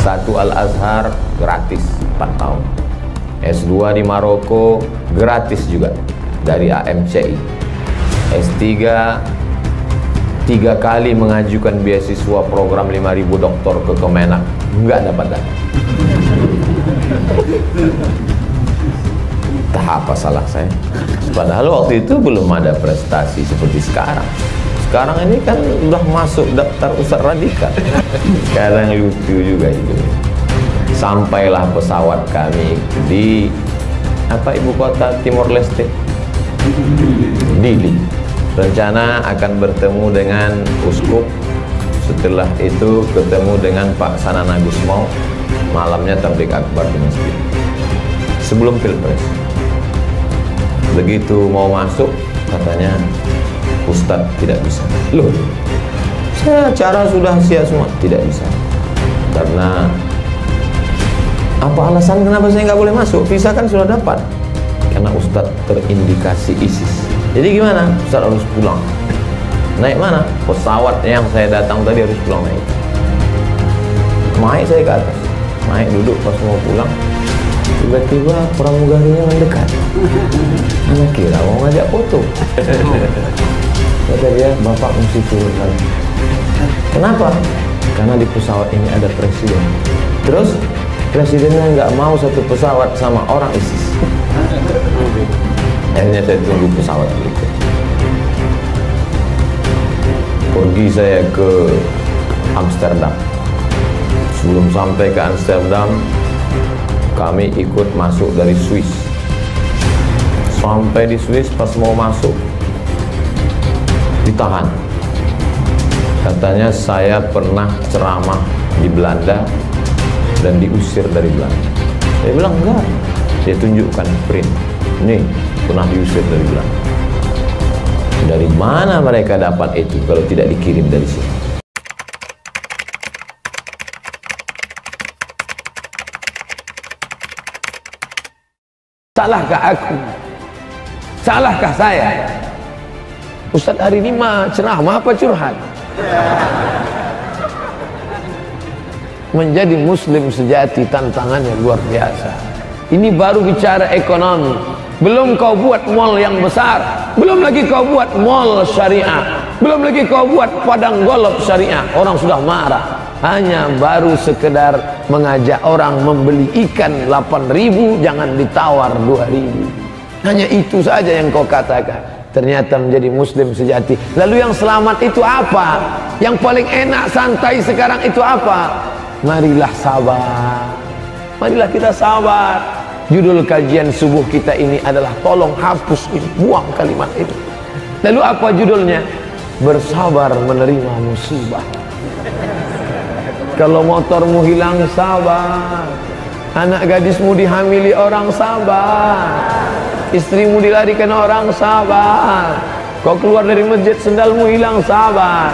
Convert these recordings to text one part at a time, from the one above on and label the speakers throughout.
Speaker 1: S1 Al-Azhar gratis 4 tahun. S2 di Maroko gratis juga dari AMCI. S3 3 kali mengajukan beasiswa program 5.000 doktor ke Kemenak, nggak dapat. Entah apa salah saya. Padahal waktu itu belum ada prestasi seperti sekarang. Sekarang ini kan udah masuk daftar Ustadz Radikal. Sekarang lucu juga itu. Sampailah pesawat kami di ibu kota Timor Leste, Dili. Rencana akan bertemu dengan uskup. Setelah itu ketemu dengan Pak Sanana Gusmao. Malamnya tablik akbar di masjid sebelum pilpres. Begitu mau masuk katanya, Ustadz tidak bisa. Loh, saya cara sudah siap semua. Tidak bisa. Karena apa alasan kenapa saya nggak boleh masuk? Visa kan sudah dapat. Karena Ustadz terindikasi ISIS. Jadi gimana? Ustadz harus pulang. Naik mana? Pesawat yang saya datang tadi harus pulang naik. Naik saya ke atas. Naik duduk pas mau pulang. Tiba-tiba pramugarinya mendekat. Anak kira mau ngajak foto. Kata dia, Bapak mesti turun lagi. Kenapa? Karena di pesawat ini ada presiden. Terus presidennya nggak mau satu pesawat sama orang ISIS. Akhirnya saya tunggu pesawat berikut. Pergi saya ke Amsterdam. Sebelum sampai ke Amsterdam, kami ikut masuk dari Swiss. Sampai di Swiss, pas mau masuk ditahan. Katanya saya pernah ceramah di Belanda dan diusir dari Belanda. Saya bilang enggak. Saya tunjukkan print. Nih, pernah diusir dari Belanda. Dari mana mereka dapat itu kalau tidak dikirim dari sini? Salahkah aku? Salahkah saya? Ustadz hari ini mah ceramah apa curhat? Menjadi muslim sejati tantangannya luar biasa. Ini baru bicara ekonomi. Belum kau buat mall yang besar. Belum lagi kau buat mall syariah. Belum lagi kau buat padang golf syariah. Orang sudah marah. Hanya baru sekedar mengajak orang membeli ikan 8.000, jangan ditawar 2.000. Hanya itu saja yang kau katakan. Ternyata menjadi muslim sejati. Lalu yang selamat itu apa? Yang paling enak santai sekarang itu apa? Marilah sabar. Marilah kita sabar. Judul kajian subuh kita ini adalah tolong hapus ini, buang kalimat itu. Lalu apa judulnya? Bersabar menerima musibah. Kalau motormu hilang, sabar. Anak gadismu dihamili orang, sabar. Istrimu dilarikan orang, sabar. Kau keluar dari masjid, sendalmu hilang, sabar.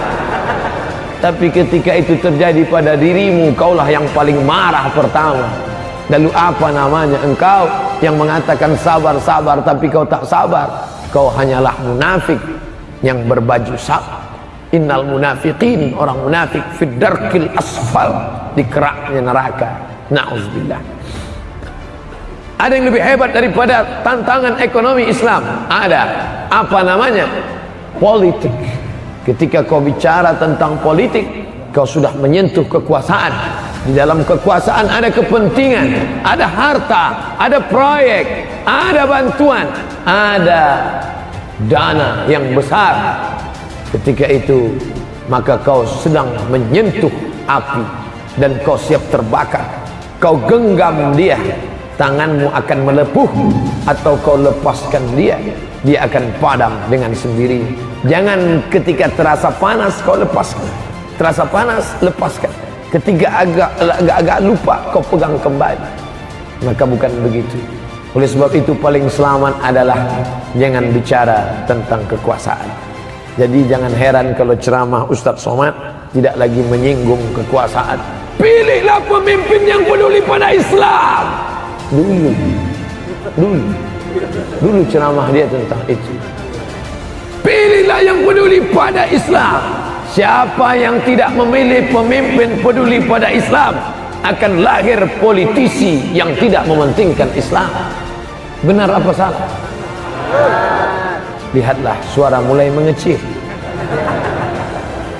Speaker 1: Tapi ketika itu terjadi pada dirimu, kaulah yang paling marah pertama. Lalu apa namanya engkau yang mengatakan sabar-sabar tapi kau tak sabar? Kau hanyalah munafik yang berbaju sabar. Innal munafiqin, orang munafik, fid darkil asfal, di keraknya neraka. Na'udzubillah. Ada yang lebih hebat daripada tantangan ekonomi Islam? Ada. Apa namanya? Politik. Ketika kau bicara tentang politik, kau sudah menyentuh kekuasaan. Di dalam kekuasaan ada kepentingan, ada harta, ada proyek, ada bantuan, ada dana yang besar. Ketika itu maka kau sedang menyentuh api dan kau siap terbakar. Kau genggam dia, tanganmu akan melepuh, atau kau lepaskan dia, dia akan padam dengan sendiri. Jangan ketika terasa panas kau lepaskan, terasa panas lepaskan. Ketika agak lupa kau pegang kembali. Maka bukan begitu. Oleh sebab itu paling selamat adalah jangan bicara tentang kekuasaan. Jadi jangan heran kalau ceramah Ustadz Somad tidak lagi menyinggung kekuasaan. Pilihlah pemimpin yang peduli pada Islam. Dulu ceramah dia tentang itu. Pilihlah yang peduli pada Islam. Siapa yang tidak memilih pemimpin peduli pada Islam, akan lahir politisi yang tidak mementingkan Islam. Benar apa salah? Lihatlah, suara mulai mengecil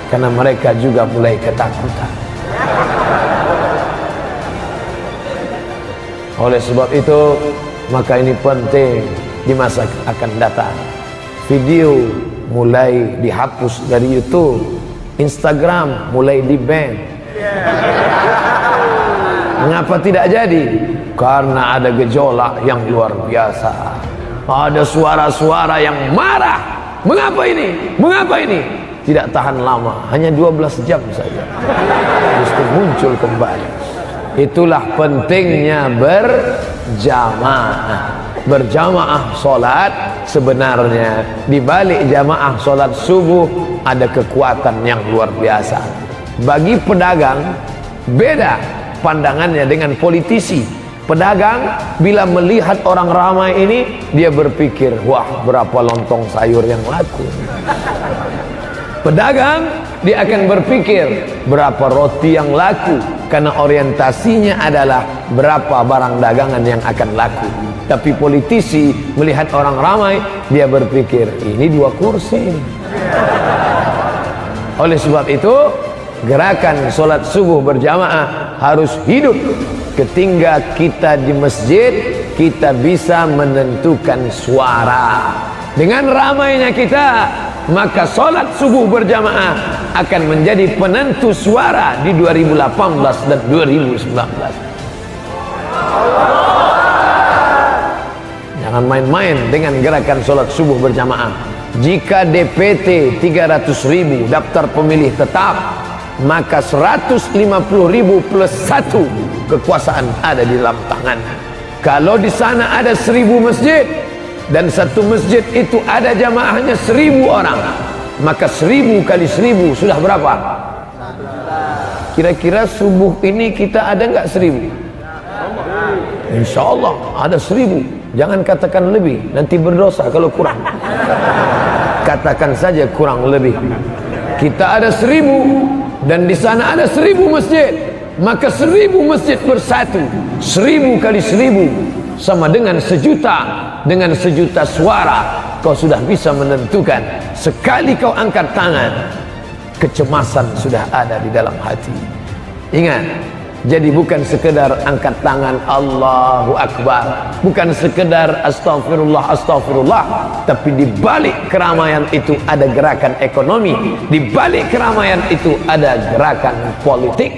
Speaker 1: karena mereka juga mulai ketakutan. Oleh sebab itu, maka ini penting di masa akan datang. Video mulai dihapus dari YouTube, Instagram mulai di-ban. Mengapa tidak jadi? Karena ada gejolak yang luar biasa. Ada suara-suara yang marah. Mengapa ini? Mengapa ini? Tidak tahan lama, hanya 12 jam saja justru muncul kembali. Itulah pentingnya berjamaah. Berjamaah solat, sebenarnya di balik jamaah solat subuh ada kekuatan yang luar biasa. Bagi pedagang, beda pandangannya dengan politisi. Pedagang bila melihat orang ramai ini, dia berpikir, wah, berapa lontong sayur yang laku. Pedagang, dia akan berpikir berapa roti yang laku, karena orientasinya adalah berapa barang dagangan yang akan laku. Tapi politisi melihat orang ramai, dia berpikir ini 2 kursi. Oleh sebab itu, gerakan sholat subuh berjamaah harus hidup. Ketika kita di masjid, kita bisa menentukan suara. Dengan ramainya kita, maka sholat subuh berjamaah akan menjadi penentu suara di 2018 dan 2019. Jangan main-main dengan gerakan sholat subuh berjamaah. Jika DPT 300.000 daftar pemilih tetap, maka 150.000 plus 1 kekuasaan ada di dalam tangan. Kalau di sana ada 1000 masjid, dan satu masjid itu ada jamaahnya 1000 orang, maka 1000 kali 1000 sudah berapa? Kira-kira subuh ini kita ada nggak 1000? Insya Allah ada 1000. Jangan katakan lebih, nanti berdosa kalau kurang. Katakan saja kurang lebih. Kita ada 1000 dan di sana ada 1000 masjid, maka 1000 masjid bersatu. 1000 kali 1000 sama dengan 1.000.000. Dengan 1.000.000 suara kau sudah bisa menentukan. Sekali kau angkat tangan, kecemasan sudah ada di dalam hati. Ingat, jadi bukan sekedar angkat tangan Allahu Akbar, bukan sekedar astagfirullah astagfirullah, tapi di balik keramaian itu ada gerakan ekonomi, di balik keramaian itu ada gerakan politik.